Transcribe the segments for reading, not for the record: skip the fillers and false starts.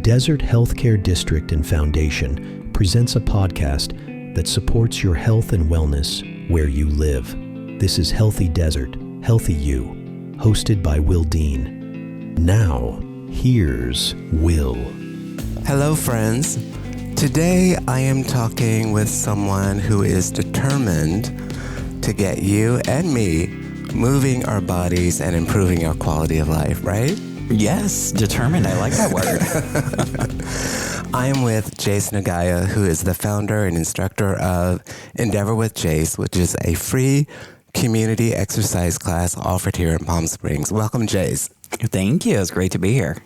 Desert Healthcare District and Foundation presents a podcast that supports your health and wellness where you live. This is Healthy Desert, Healthy You, hosted by Will Dean. Now, here's Will. Hello, friends. Today, I am talking with someone who is determined to get you and me moving our bodies and improving our quality of life, right? Yes, determined. I like that word. I am with Jase Nagaia, who is the founder and instructor of Endeavor with Jase, which is a free community exercise class offered here in Palm Springs. Welcome, Jase. Thank you. It's great to be here.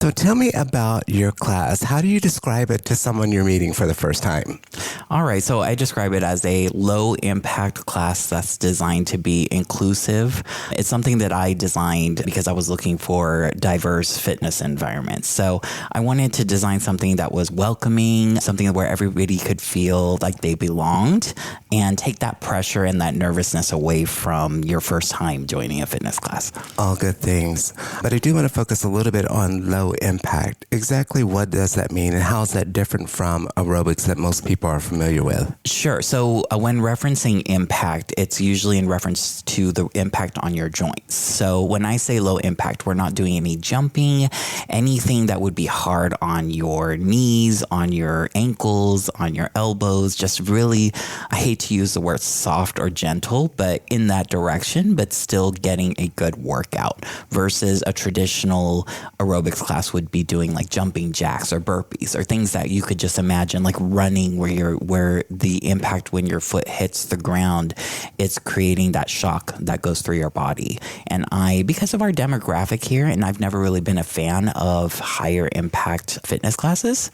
So tell me about your class. How do you describe it to someone you're meeting for the first time? All right. So I describe it as a low impact class that's designed to be inclusive. It's something that I designed because I was looking for diverse fitness environments. So I wanted to design something that was welcoming, something where everybody could feel like they belonged and take that pressure and that nervousness away from your first time joining a fitness class. All good things. But I do want to focus a little bit on low impact. Exactly what does that mean, and how is that different from aerobics that most people are familiar with? Sure. So when referencing impact, it's usually in reference to the impact on your joints. So when I say low impact, we're not doing any jumping, anything that would be hard on your knees, on your ankles, on your elbows, just really, I hate to use the word soft or gentle, but in that direction, but still getting a good workout versus a traditional aerobics class would be doing like jumping jacks or burpees or things that you could just imagine, like running where the impact when your foot hits the ground, it's creating that shock that goes through your body. And because of our demographic here, and I've never really been a fan of higher impact fitness classes,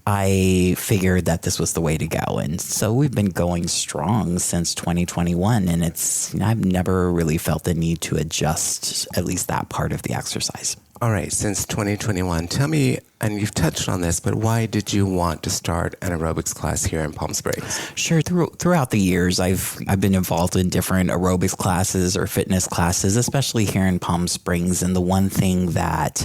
I figured that this was the way to go. And so we've been going strong since 2021, and I've never really felt the need to adjust at least that part of the exercise. All right, since 2021, tell me, and you've touched on this, but why did you want to start an aerobics class here in Palm Springs? Sure. Throughout the years, I've been involved in different aerobics classes or fitness classes, especially here in Palm Springs. And the one thing that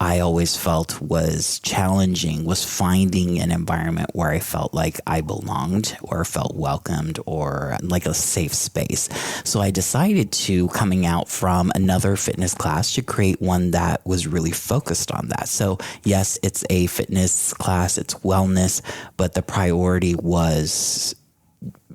I always felt was challenging was finding an environment where I felt like I belonged or felt welcomed or like a safe space. So I decided to, coming out from another fitness class, to create one that was really focused on that. So yes, it's a fitness class, it's wellness, but the priority was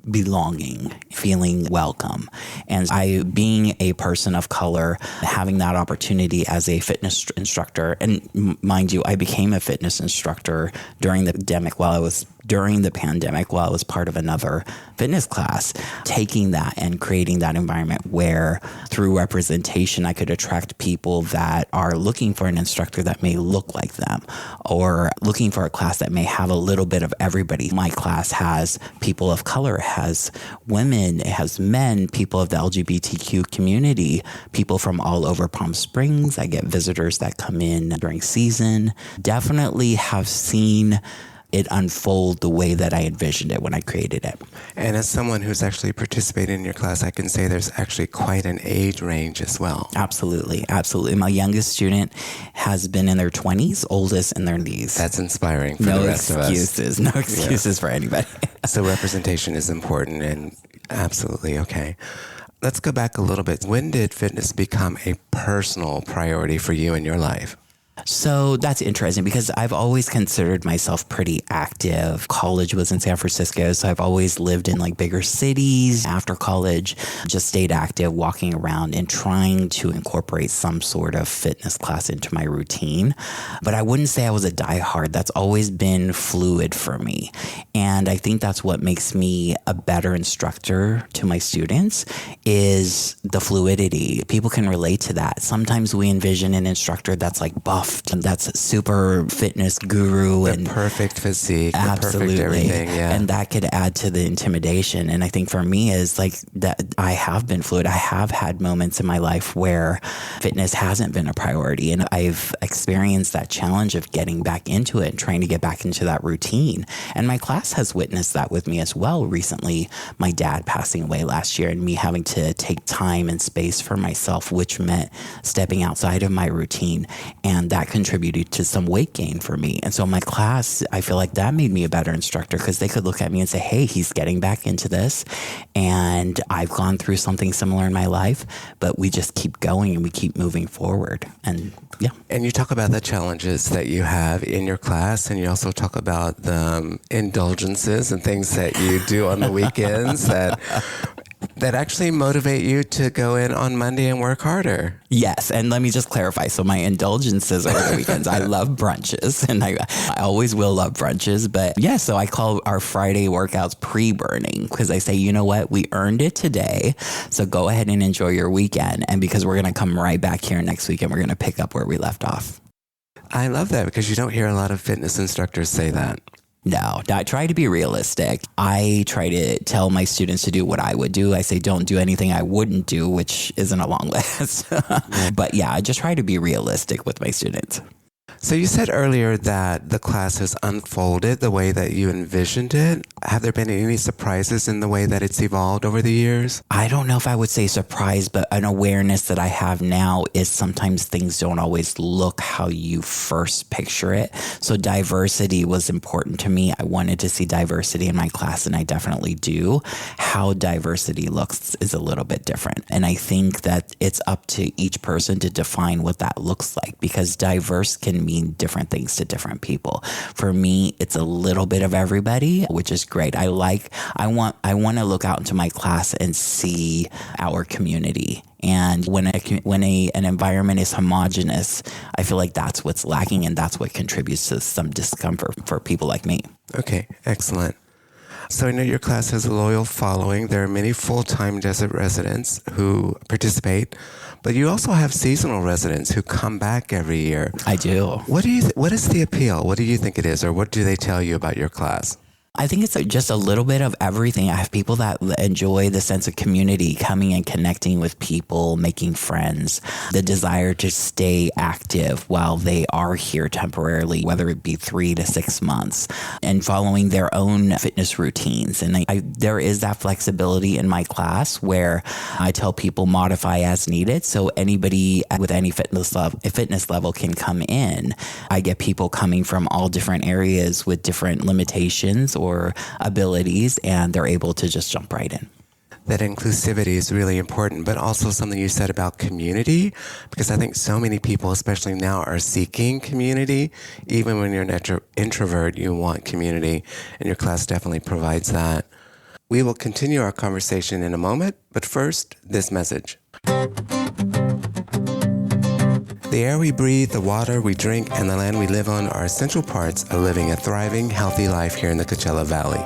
belonging, feeling welcome. And being a person of color, having that opportunity as a fitness instructor, and mind you, I became a fitness instructor during the pandemic while I was part of another fitness class, taking that and creating that environment where through representation, I could attract people that are looking for an instructor that may look like them or looking for a class that may have a little bit of everybody. My class has people of color, it has women, it has men, people of the LGBTQ community, people from all over Palm Springs. I get visitors that come in during season. Definitely have seen it unfold the way that I envisioned it when I created it. And as someone who's actually participated in your class, I can say there's actually quite an age range as well. Absolutely. Absolutely. My youngest student has been in their 20s, oldest in their knees. That's inspiring for the rest of us. No excuses for anybody. So representation is important, and absolutely okay. Let's go back a little bit. When did fitness become a personal priority for you in your life? So that's interesting because I've always considered myself pretty active. College was in San Francisco, so I've always lived in like bigger cities. After college, just stayed active, walking around and trying to incorporate some sort of fitness class into my routine. But I wouldn't say I was a diehard. That's always been fluid for me. And I think that's what makes me a better instructor to my students is the fluidity. People can relate to that. Sometimes we envision an instructor that's like buff, and that's super fitness guru the and perfect physique, absolutely. The perfect everything, yeah. And that could add to the intimidation. And I think for me is like that I have been fluid. I have had moments in my life where fitness hasn't been a priority, and I've experienced that challenge of getting back into it and trying to get back into that routine. And my class has witnessed that with me as well. Recently, my dad passing away last year and me having to take time and space for myself, which meant stepping outside of my routine. And that that contributed to some weight gain for me. And so my class, I feel like that made me a better instructor because they could look at me and say, hey, he's getting back into this. And I've gone through something similar in my life, but we just keep going and we keep moving forward. And yeah. And you talk about the challenges that you have in your class, and you also talk about the indulgences and things that you do on the weekends that actually motivate you to go in on Monday and work harder. Yes. And let me just clarify. So my indulgences over the weekends, I love brunches, and I always will love brunches. But yeah, so I call our Friday workouts pre-burning because I say, you know what? We earned it today. So go ahead and enjoy your weekend. And because we're going to come right back here next week and we're going to pick up where we left off. I love that because you don't hear a lot of fitness instructors say that. No, I try to be realistic. I try to tell my students to do what I would do. I say, don't do anything I wouldn't do, which isn't a long list. But yeah, I just try to be realistic with my students. So you said earlier that the class has unfolded the way that you envisioned it. Have there been any surprises in the way that it's evolved over the years? I don't know if I would say surprise, but an awareness that I have now is sometimes things don't always look how you first picture it. So diversity was important to me. I wanted to see diversity in my class, and I definitely do. How diversity looks is a little bit different. And I think that it's up to each person to define what that looks like, because diverse can mean different things to different people. For me, it's a little bit of everybody, which is great. I want to look out into my class and see our community. And when an environment is homogenous, I feel like that's what's lacking, and that's what contributes to some discomfort for people like me. Okay, excellent. So I know your class has a loyal following. There are many full-time desert residents who participate, but you also have seasonal residents who come back every year. I do. What is the appeal? What do you think it is, or what do they tell you about your class? I think it's just a little bit of everything. I have people that enjoy the sense of community, coming and connecting with people, making friends, the desire to stay active while they are here temporarily, whether it be 3 to 6 months, and following their own fitness routines. And there is that flexibility in my class where I tell people modify as needed. So anybody with any fitness level can come in. I get people coming from all different areas with different limitations or abilities, and they're able to just jump right in. That inclusivity is really important, but also something you said about community, because I think so many people, especially now, are seeking community. Even when you're an introvert, you want community, and your class definitely provides that. We will continue our conversation in a moment, but first, this message. The air we breathe, the water we drink, and the land we live on are essential parts of living a thriving, healthy life here in the Coachella Valley.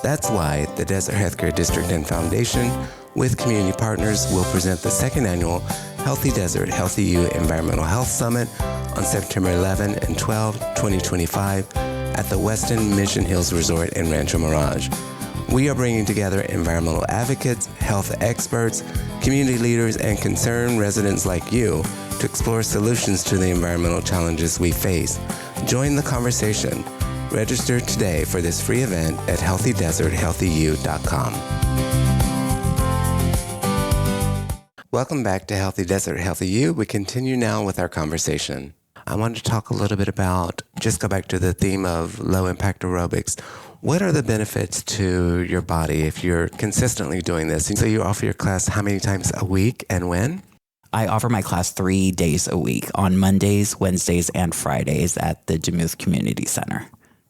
That's why the Desert Healthcare District and Foundation, with community partners, will present the second annual Healthy Desert, Healthy You Environmental Health Summit on September 11 and 12, 2025 at the Westin Mission Hills Resort in Rancho Mirage. We are bringing together environmental advocates, health experts, community leaders, and concerned residents like you to explore solutions to the environmental challenges we face. Join the conversation. Register today for this free event at healthydeserthealthyu.com. Welcome back to Healthy Desert, Healthy You. We continue now with our conversation. I wanted to talk a little bit about, just go back to the theme of low impact aerobics. What are the benefits to your body if you're consistently doing this? So you offer your class how many times a week and when? I offer my class 3 days a week on Mondays, Wednesdays, and Fridays at the Demuth Community Center.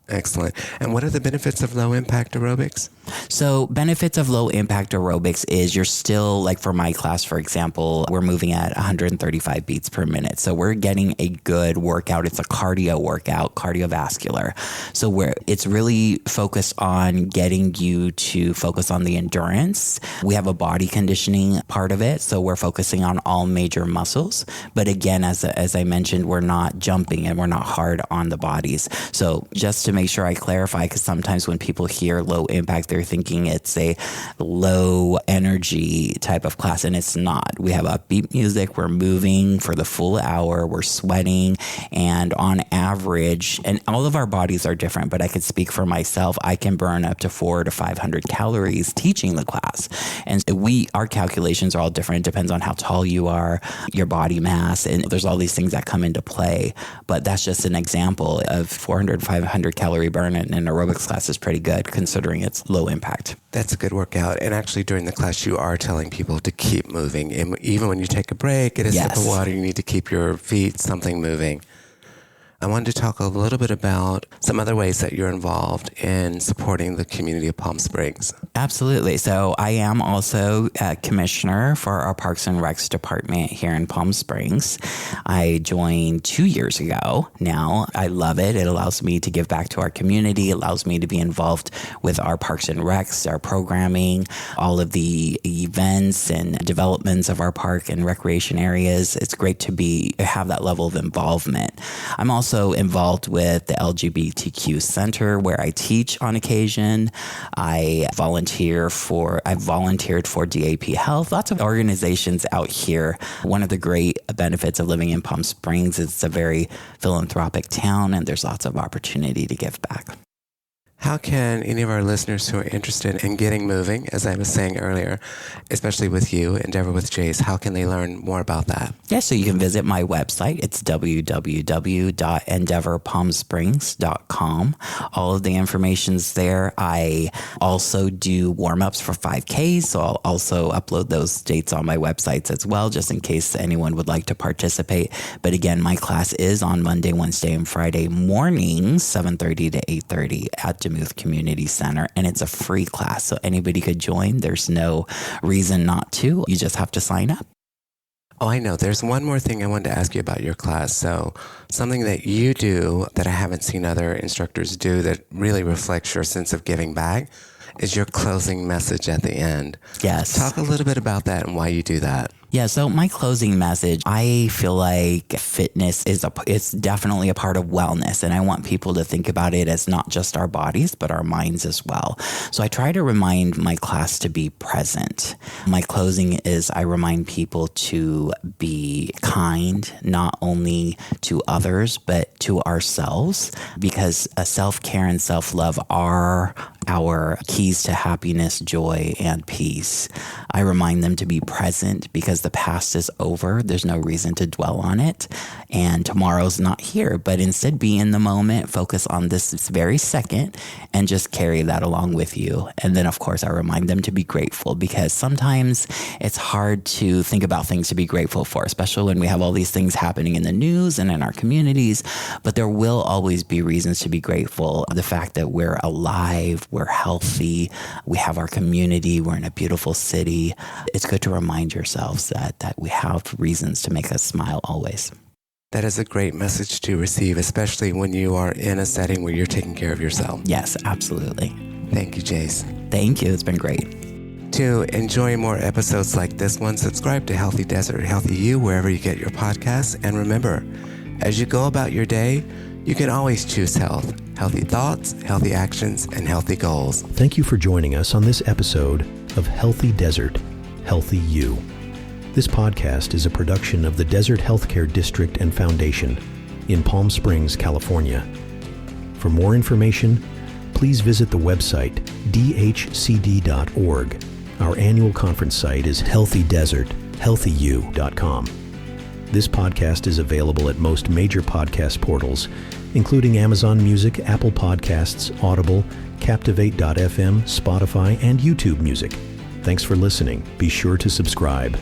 Excellent. And what are the benefits of low impact aerobics? So benefits of low impact aerobics is you're still, like for my class, for example, we're moving at 135 beats per minute. So we're getting a good workout. It's a cardio workout, cardiovascular. So it's really focused on getting you to focus on the endurance. We have a body conditioning part of it. So we're focusing on all major muscles. But again, as I mentioned, we're not jumping and we're not hard on the bodies. So just to make sure I clarify, because sometimes when people hear low impact, they're thinking it's a low energy type of class, and it's not. We have upbeat music. We're moving for the full hour. We're sweating, and on average, and all of our bodies are different, but I could speak for myself. I can burn up to 400 to 500 calories teaching the class. And our calculations are all different. It depends on how tall you are, your body mass, and there's all these things that come into play. But that's just an example of 400, 500 calorie burn in an aerobics class is pretty good considering it's low impact. That's a good workout. And actually during the class, you are telling people to keep moving. And even when you take a break, get a sip of water, you need to keep your feet, something moving. I wanted to talk a little bit about some other ways that you're involved in supporting the community of Palm Springs. Absolutely. So I am also a commissioner for our Parks and Recs department here in Palm Springs. I joined 2 years ago now. I love it. It allows me to give back to our community. It allows me to be involved with our Parks and Recs, our programming, all of the events and developments of our park and recreation areas. It's great to have that level of involvement. I'm also involved with the LGBTQ Center where I teach on occasion. I've volunteered for DAP Health, lots of organizations out here. One of the great benefits of living in Palm Springs is it's a very philanthropic town, and there's lots of opportunity to give back. How can any of our listeners who are interested in getting moving, as I was saying earlier, especially with you, Endeavor with Jase, how can they learn more about that? Yeah, so you can visit my website. It's www.endeavorpalmsprings.com. All of the information's there. I also do warm-ups for 5Ks, so I'll also upload those dates on my websites as well, just in case anyone would like to participate. But again, my class is on Monday, Wednesday, and Friday mornings, 7:30 to 8:30 at Demuth Community Center, and it's a free class, so anybody could join. There's no reason not to. You just have to sign up. Oh, I know. There's one more thing I wanted to ask you about your class. So something that you do that I haven't seen other instructors do that really reflects your sense of giving back is your closing message at the end. Yes. Talk a little bit about that and why you do that. Yeah, so my closing message, I feel like fitness it's definitely a part of wellness, and I want people to think about it as not just our bodies, but our minds as well. So I try to remind my class to be present. My closing is I remind people to be kind, not only to others, but to ourselves, because self-care and self-love are our keys to happiness, joy, and peace. I remind them to be present because the past is over. There's no reason to dwell on it. And tomorrow's not here, but instead be in the moment, focus on this very second, and just carry that along with you. And then, of course, I remind them to be grateful, because sometimes it's hard to think about things to be grateful for, especially when we have all these things happening in the news and in our communities. But there will always be reasons to be grateful. The fact that we're alive, we're healthy, we have our community, we're in a beautiful city. It's good to remind yourselves that we have reasons to make us smile always. That is a great message to receive, especially when you are in a setting where you're taking care of yourself. Yes, absolutely. Thank you, Jase. Thank you. It's been great. To enjoy more episodes like this one, subscribe to Healthy Desert, Healthy You, wherever you get your podcasts. And remember, as you go about your day, you can always choose health, healthy thoughts, healthy actions, and healthy goals. Thank you for joining us on this episode of Healthy Desert, Healthy You. This podcast is a production of the Desert Healthcare District and Foundation in Palm Springs, California. For more information, please visit the website dhcd.org. Our annual conference site is healthydeserthealthyu.com. This podcast is available at most major podcast portals, including Amazon Music, Apple Podcasts, Audible, Captivate.fm, Spotify, and YouTube Music. Thanks for listening. Be sure to subscribe.